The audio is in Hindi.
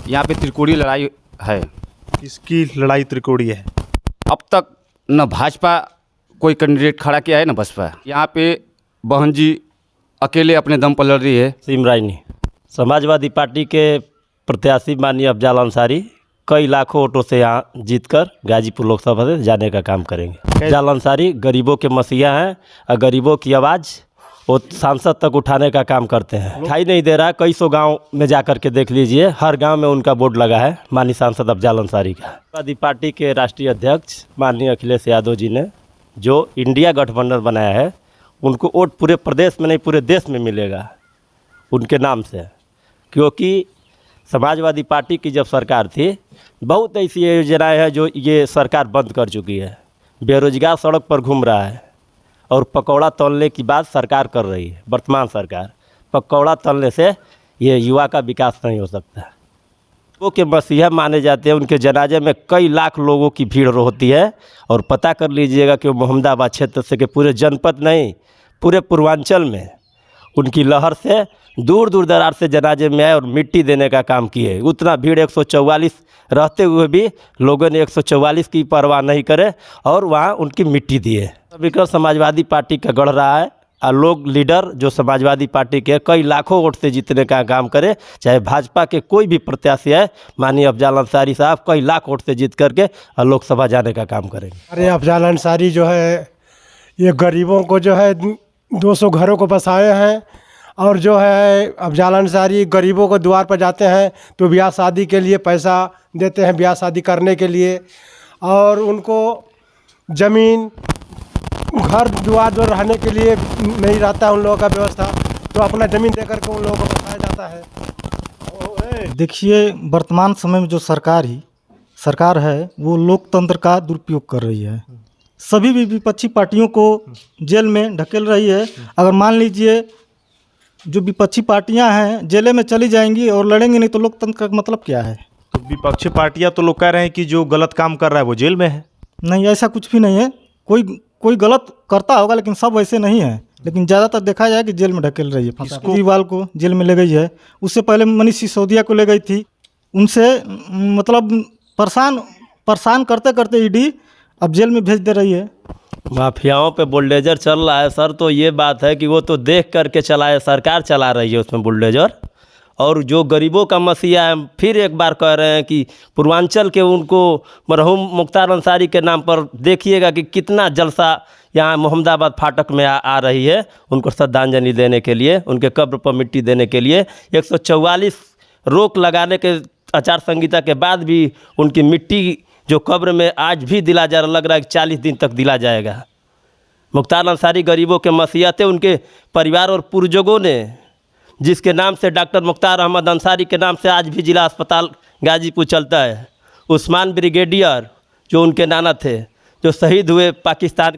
यहाँ पे त्रिकोणीय लड़ाई है। किसकी लड़ाई त्रिकोणीय है? अब तक न भाजपा कोई कैंडिडेट खड़ा किया है न बसपा। यहाँ पे बहन जी अकेले अपने दम पर लड़ रही है। सिमराइनी समाजवादी पार्टी के प्रत्याशी माननीय अफजाल अंसारी कई लाखों वोटों से यहाँ जीतकर गाजीपुर लोकसभा से जाने का काम करेंगे। अफजाल अंसारी गरीबों के मसीहा हैं और गरीबों की आवाज़ वो सांसद तक उठाने का काम करते हैं। दिखाई नहीं दे रहा, कई सौ गांव में जा कर के देख लीजिए, हर गांव में उनका बोर्ड लगा है माननीय सांसद अफजाल अंसारी का। समाजवादी पार्टी के राष्ट्रीय अध्यक्ष माननीय अखिलेश यादव जी ने जो इंडिया गठबंधन बनाया है, उनको वोट पूरे प्रदेश में नहीं पूरे देश में मिलेगा उनके नाम से, क्योंकि समाजवादी पार्टी की जब सरकार थी बहुत ऐसी योजनाएं हैं जो ये सरकार बंद कर चुकी है। बेरोजगार सड़क पर घूम रहा है और पकौड़ा तलने की बात सरकार कर रही है। वर्तमान सरकार पकौड़ा तलने से ये युवा का विकास नहीं हो सकता। वो के मसीहा माने जाते हैं, उनके जनाजे में कई लाख लोगों की भीड़ होती है। और पता कर लीजिएगा कि वो मोहम्मदाबाद क्षेत्र से के पूरे जनपद नहीं पूरे पूर्वांचल में उनकी लहर से दूर दूर दराज से जनाजे में आए और मिट्टी देने का काम किए। उतना भीड़ 144 रहते हुए भी लोगों ने 144 की परवाह नहीं करे और वहाँ उनकी मिट्टी दिए। विक्रम समाजवादी पार्टी का गढ़ रहा है और लोग लीडर जो समाजवादी पार्टी के कई लाखों वोट से जीतने का काम करे, चाहे भाजपा के कोई भी प्रत्याशी है, माननीय अफजाल अंसारी साहब कई लाख वोट से जीत करके और लोकसभा जाने का काम करेंगे। अरे अफजाल अंसारी जो है ये गरीबों को जो है 200 घरों को बसाए हैं और जो है अफजाल अंसारी गरीबों को द्वार पर जाते हैं तो ब्याह शादी के लिए पैसा देते हैं, ब्याह शादी करने के लिए, और उनको ज़मीन घर द्वार जो रहने के लिए नहीं रहता है उन लोगों का व्यवस्था, तो अपना ज़मीन दे करके उन लोगों को बसाया जाता है। देखिए, वर्तमान समय में जो सरकार है वो लोकतंत्र का दुरुपयोग कर रही है। सभी भी विपक्षी पार्टियों को जेल में ढकेल रही है। अगर मान लीजिए जो विपक्षी पार्टियां हैं जेल में चली जाएंगी और लड़ेंगी नहीं तो लोकतंत्र का मतलब क्या है? तो विपक्षी पार्टियां तो लोग कह रहे हैं कि जो गलत काम कर रहा है वो जेल में है। नहीं, ऐसा कुछ भी नहीं है। कोई गलत करता होगा लेकिन सब वैसे नहीं है। लेकिन ज़्यादातर देखा जाए कि जेल में ढकेल रही है। केजरीवाल को जेल में ले गई है, उससे पहले मनीष सिसोदिया को ले गई थी। उनसे मतलब परेशान करते करते ईडी अब जेल में भेज दे रही है। माफियाओं पे बुलडोजर चल रहा है सर, तो ये बात है कि वो तो देख करके चलाए, सरकार चला रही है उसमें बुलडोजर। और जो गरीबों का मसीहा है, फिर एक बार कह रहे हैं कि पूर्वांचल के उनको मरहूम मुख्तार अंसारी के नाम पर देखिएगा कि कितना जलसा यहाँ मोहम्मदाबाद फाटक में आ रही है उनको श्रद्धांजलि देने के लिए, उनके कब्र पर मिट्टी देने के लिए। 144 रोक लगाने के आचार संहिता के बाद भी उनकी मिट्टी जो कब्र में आज भी दिला जा रहा, लग रहा है कि 40 दिन तक दिला जाएगा। मुख्तार अंसारी गरीबों के मसीहा थे। उनके परिवार और पूर्वजों ने, जिसके नाम से डॉक्टर मुख्तार अहमद अंसारी के नाम से आज भी जिला अस्पताल गाजीपुर चलता है। उस्मान ब्रिगेडियर जो उनके नाना थे, जो शहीद हुए पाकिस्तान